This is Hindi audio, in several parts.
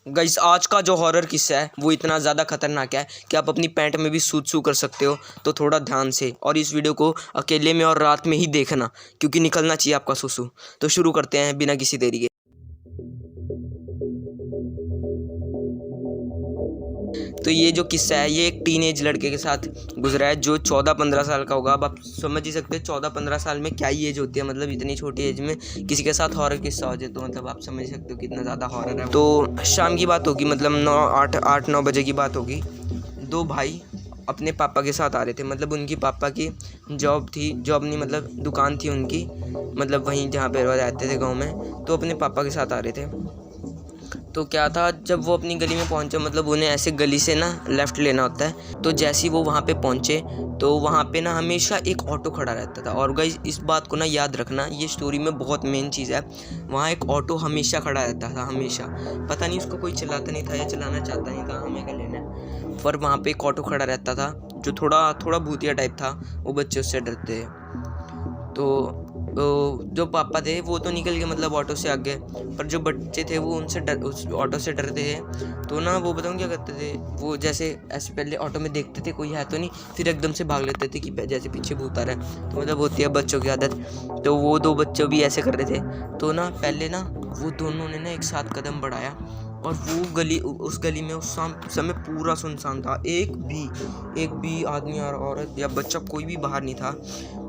गाइस आज का जो हॉरर किस्सा है वो इतना ज़्यादा खतरनाक है कि आप अपनी पैंट में भी सूत कर सकते हो। तो थोड़ा ध्यान से और इस वीडियो को अकेले में और रात में ही देखना, क्योंकि निकलना चाहिए आपका सुसु। तो शुरू करते हैं बिना किसी देरी के। तो ये जो किस्सा है ये एक टीनेज लड़के के साथ गुजरा है जो 14-15 साल का होगा। अब आप समझ ही सकते हैं 14-15 साल में क्या ही एज होती है। मतलब इतनी छोटी एज में किसी के साथ हॉरर किस्सा हो जाए तो मतलब आप समझ सकते हो कितना ज़्यादा हॉरर है। तो शाम की बात होगी, मतलब 9 बजे की बात होगी। दो भाई अपने पापा के साथ आ रहे थे। मतलब उनकी पापा की जॉब नहीं, मतलब दुकान थी उनकी, मतलब वहीं जहाँ पे रहते थे गाँव में। तो अपने पापा के साथ आ रहे थे। तो क्या था, जब वो अपनी गली में पहुंचे, मतलब उन्हें ऐसे गली से ना लेफ़्ट लेना होता है। तो जैसे ही वो वहाँ पे पहुंचे तो वहाँ पे ना हमेशा एक ऑटो खड़ा रहता था। और गाइस इस बात को ना याद रखना, ये स्टोरी में बहुत मेन चीज़ है। वहाँ एक ऑटो हमेशा खड़ा रहता था, हमेशा। पता नहीं उसको कोई चलाता नहीं था या चलाना चाहता नहीं था, हमें क्या लेना है। पर वहाँ पे एक ऑटो खड़ा रहता था जो थोड़ा भूतिया टाइप था। वो बच्चे उससे डरते हैं। तो जो पापा थे वो तो निकल गए, मतलब ऑटो से आगे। पर जो बच्चे थे वो उस ऑटो से डरते थे। तो ना वो बताऊँ क्या करते थे, वो जैसे ऐसे पहले ऑटो में देखते थे कोई है तो नहीं, फिर एकदम से भाग लेते थे कि जैसे पीछे भूत आ रहा है। तो मतलब होती है बच्चों की आदत। तो वो दो बच्चे भी ऐसे कर रहे थे। तो ना पहले ना वो दोनों ने ना एक साथ कदम बढ़ाया और वो उस गली में उस समय पूरा सुनसान था। एक भी आदमी और औरत या बच्चा कोई भी बाहर नहीं था।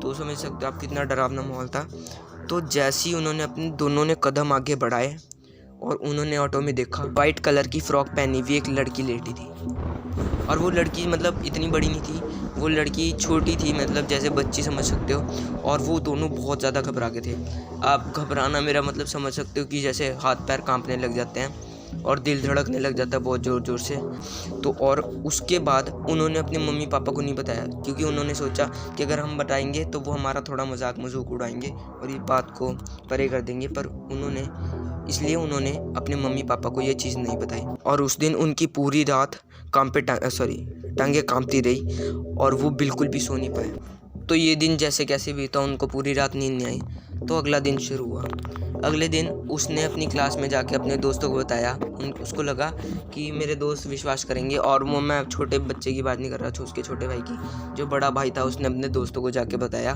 तो समझ सकते हो आप कितना डरावना माहौल था। तो जैसे ही उन्होंने दोनों ने कदम आगे बढ़ाए और उन्होंने ऑटो में देखा, वाइट कलर की फ्रॉक पहनी हुई एक लड़की लेटी थी। और वो लड़की मतलब इतनी बड़ी नहीं थी, वो लड़की छोटी थी, मतलब जैसे बच्ची समझ सकते हो। और वो दोनों बहुत ज़्यादा घबरा गए थे। आप घबराना मेरा मतलब समझ सकते हो कि जैसे हाथ पैर कांपने लग जाते हैं और दिल धड़कने लग जाता है बहुत ज़ोर से। तो और उसके बाद उन्होंने अपने मम्मी पापा को नहीं बताया, क्योंकि उन्होंने सोचा कि अगर हम बताएंगे तो वो हमारा थोड़ा मजाक उड़ाएंगे और ये बात को परे कर देंगे। पर इसलिए उन्होंने अपने मम्मी पापा को ये चीज़ नहीं बताई। और उस दिन उनकी पूरी रात टांगे कांपती रही और वो बिल्कुल भी सो नहीं पाए। तो ये दिन जैसे कैसे बीता, उनको पूरी रात नींद नहीं आई। तो अगला दिन शुरू हुआ। अगले दिन उसने अपनी क्लास में जाके अपने दोस्तों को बताया। उसको लगा कि मेरे दोस्त विश्वास करेंगे। और वो, मैं छोटे बच्चे की बात नहीं कर रहा, उसके छोटे भाई की, जो बड़ा भाई था उसने अपने दोस्तों को जाके बताया।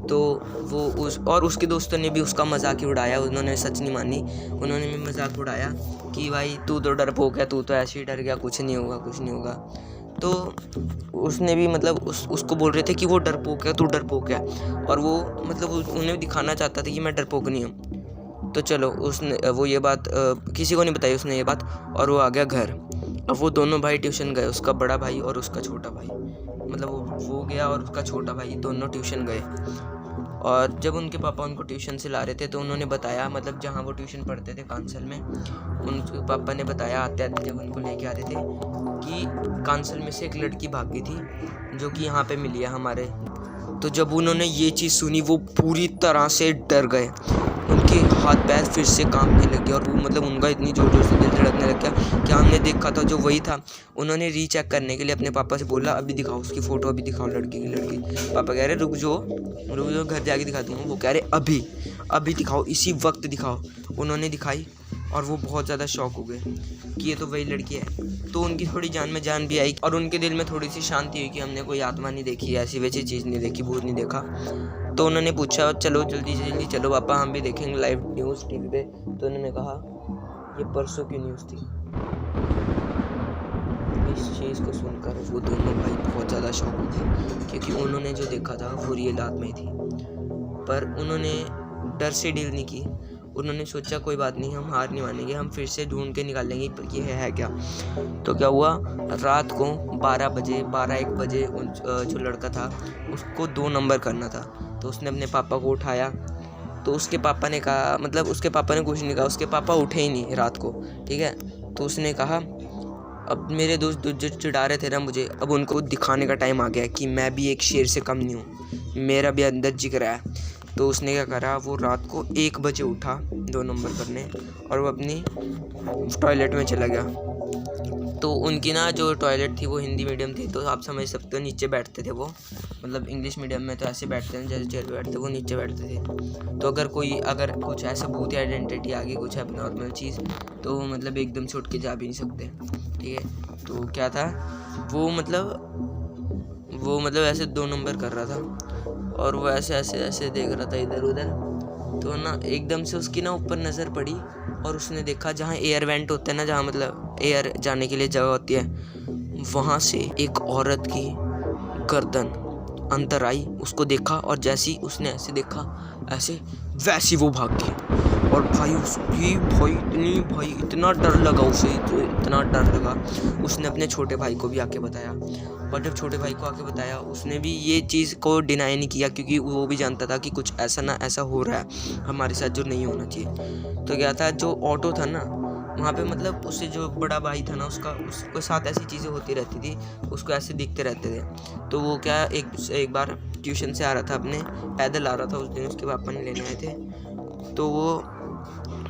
तो वो उसके दोस्तों ने भी उसका मजाक ही उड़ाया। उन्होंने सच नहीं मानी, उन्होंने भी मजाक उड़ाया कि भाई तू तो डरपोक है, तू तो ऐसे ही डर गया, कुछ नहीं होगा। तो उसने भी मतलब उसको बोल रहे थे कि वो डरपोक है, तू डरपोक है। और वो मतलब उन्हें दिखाना चाहता था कि मैं डरपोक नहीं हूँ। तो चलो वो ये बात किसी को नहीं बताई उसने ये बात। और वो आ गया घर। अब वो दोनों भाई ट्यूशन गए, उसका बड़ा भाई और उसका छोटा भाई। मतलब वो गया और उसका छोटा भाई, दोनों ट्यूशन गए। और जब उनके पापा उनको ट्यूशन से ला रहे थे तो उन्होंने बताया, मतलब जहाँ वो ट्यूशन पढ़ते थे कांसल में, उनके पापा ने बताया आते जब उनको लेके आ रहे थे कि कांसल में से एक लड़की भाग गई थी जो कि यहाँ पे मिली है हमारे। तो जब उन्होंने ये चीज़ सुनी वो पूरी तरह से डर गए। उनके हाथ पैर फिर से कांपने लगे और वो मतलब उनका इतनी ज़ोर से दिल धड़कने लग गया कि हमने देखा था जो वही था। उन्होंने रीचेक करने के लिए अपने पापा से बोला, अभी दिखाओ उसकी फ़ोटो, अभी दिखाओ लड़की। पापा कह रहे रुक जाओ घर जाके दिखा दूँगा। वो कह रहे अभी दिखाओ, इसी वक्त दिखाओ। उन्होंने दिखाई और वो बहुत ज़्यादा शॉक हो गए कि ये तो वही लड़की है। तो उनकी थोड़ी जान में जान भी आई और उनके दिल में थोड़ी सी शांति हुई कि हमने कोई आत्मा नहीं देखी, ऐसी वैसी चीज़ नहीं देखी, भूत नहीं देखा। तो उन्होंने पूछा चलो जल्दी चलो पापा, हम भी देखेंगे लाइव न्यूज़ टीवी पे। तो उन्होंने कहा ये परसों की न्यूज़ थी। इस चीज़ को सुनकर वो दोनों भाई बहुत ज़्यादा शॉक हो गए, क्योंकि उन्होंने जो देखा था वो रियल आत्मा ही थी। पर उन्होंने डर से डील नहीं की। उन्होंने सोचा कोई बात नहीं, हम हार नहीं मानेंगे, हम फिर से ढूंढ के निकालेंगे कि है क्या। तो क्या हुआ, रात को 12-1 बजे जो लड़का था उसको 2 नंबर करना था। तो उसने अपने पापा को उठाया। तो उसके पापा ने कहा, मतलब उसके पापा ने कुछ नहीं कहा, उसके पापा उठे ही नहीं रात को, ठीक है। तो उसने कहा अब मेरे दोस्त जो चिढ़ा रहे थे ना मुझे, अब उनको दिखाने का टाइम आ गया कि मैं भी एक शेर से कम नहीं हूँ, मेरा भी अंदर जिगर है। तो उसने क्या करा, वो रात को 1 बजे उठा 2 नंबर करने और वो अपनी टॉयलेट में चला गया। तो उनकी ना जो टॉयलेट थी वो हिंदी मीडियम थी, तो आप समझ सकते हो नीचे बैठते थे वो, मतलब इंग्लिश मीडियम में तो ऐसे बैठते हैं जैसे चेयर पे बैठते, वो नीचे बैठते थे। तो अगर कुछ ऐसा भूत आइडेंटिटी आ गई, कुछ है नॉर्मल चीज़, तो मतलब एकदम से उठ के जा भी नहीं सकते, ठीक है। तो क्या था वो मतलब ऐसे 2 नंबर कर रहा था और वो ऐसे ऐसे ऐसे देख रहा था इधर उधर। तो ना एकदम से उसकी ना ऊपर नज़र पड़ी और उसने देखा जहाँ एयर वेंट होता है ना, जहाँ मतलब एयर जाने के लिए जगह होती है, वहाँ से एक औरत की गर्दन अंदर आई, उसको देखा और जैसी उसने ऐसे देखा ऐसे वैसी वो भाग गई। और भाई इतना डर लगा उसे, तो इतना डर लगा उसने अपने छोटे भाई को भी आके बताया। और जब छोटे भाई को आके बताया उसने भी ये चीज़ को डिनाई नहीं किया, क्योंकि वो भी जानता था कि कुछ ऐसा ना ऐसा हो रहा है हमारे साथ जो नहीं होना चाहिए। तो क्या था, जो ऑटो था ना वहाँ पे, मतलब उससे जो बड़ा भाई था ना उसके साथ ऐसी चीज़ें होती रहती थी, उसको ऐसे दिखते रहते थे। तो वो क्या एक बार ट्यूशन से आ रहा था, अपने पैदल आ रहा था उस दिन, उसके पापा ने लेने आए थे। तो वो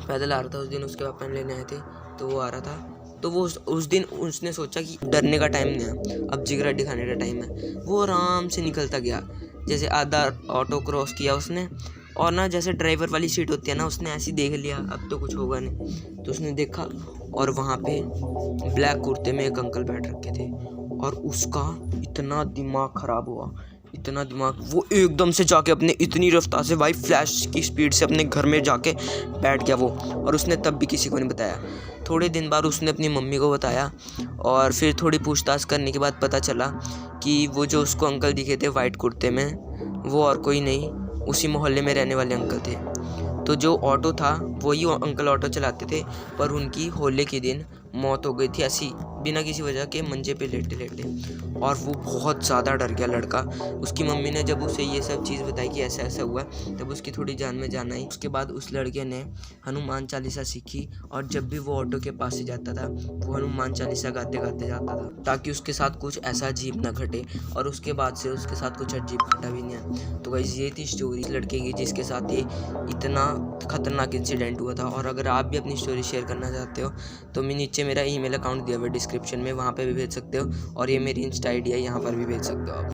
पैदल आ रहा था उस दिन, उसके पापा ने लेने आए थे, तो वो आ रहा था। तो वो उस दिन उसने सोचा कि डरने का टाइम नहीं है, अब जिगरा दिखाने का टाइम है। वो आराम से निकलता गया, जैसे आधा ऑटो क्रॉस किया उसने, और ना जैसे ड्राइवर वाली सीट होती है ना, उसने ऐसी देख लिया अब तो कुछ होगा नहीं, तो उसने देखा और वहाँ पे ब्लैक कुर्ते में एक अंकल बैठ रखे थे। और उसका इतना दिमाग ख़राब हुआ, इतना दिमाग, वो एकदम से जाके अपने इतनी रफ्तार से भाई फ्लैश की स्पीड से अपने घर में जाके बैठ गया वो। और उसने तब भी किसी को नहीं बताया। थोड़े दिन बाद उसने अपनी मम्मी को बताया और फिर थोड़ी पूछताछ करने के बाद पता चला कि वो जो उसको अंकल दिखे थे वाइट कुर्ते में, वो और कोई नहीं, उसी मोहल्ले में रहने वाले अंकल थे। तो जो ऑटो था वही अंकल ऑटो चलाते थे, पर उनकी होली के दिन मौत हो गई थी ऐसी बिना किसी वजह के, मंजे पे लेटे लेटे। और वो बहुत ज़्यादा डर गया लड़का। उसकी मम्मी ने जब उसे ये सब चीज़ बताई कि ऐसा ऐसा हुआ, तब उसकी थोड़ी जान में जान आई। उसके बाद उस लड़के ने हनुमान चालीसा सीखी, और जब भी वो ऑटो के पास से जाता था वो हनुमान चालीसा गाते गाते जाता था, ताकि उसके साथ कुछ ऐसा अजीब ना घटे। और उसके बाद से उसके साथ कुछ अजीब घटा भी नहीं है। तो गाइस ये थी स्टोरी लड़के की जिसके साथ ये इतना खतरनाक इंसिडेंट हुआ था। और अगर आप भी अपनी स्टोरी शेयर करना चाहते हो तो मैं नीचे मेरा ईमेल अकाउंट दिया हुआ है डिस्क्रिप्शन में, वहाँ पे भी भेज सकते हो। और ये मेरी इंस्टा आईडी है, यहाँ पर भी भेज सकते हो आप।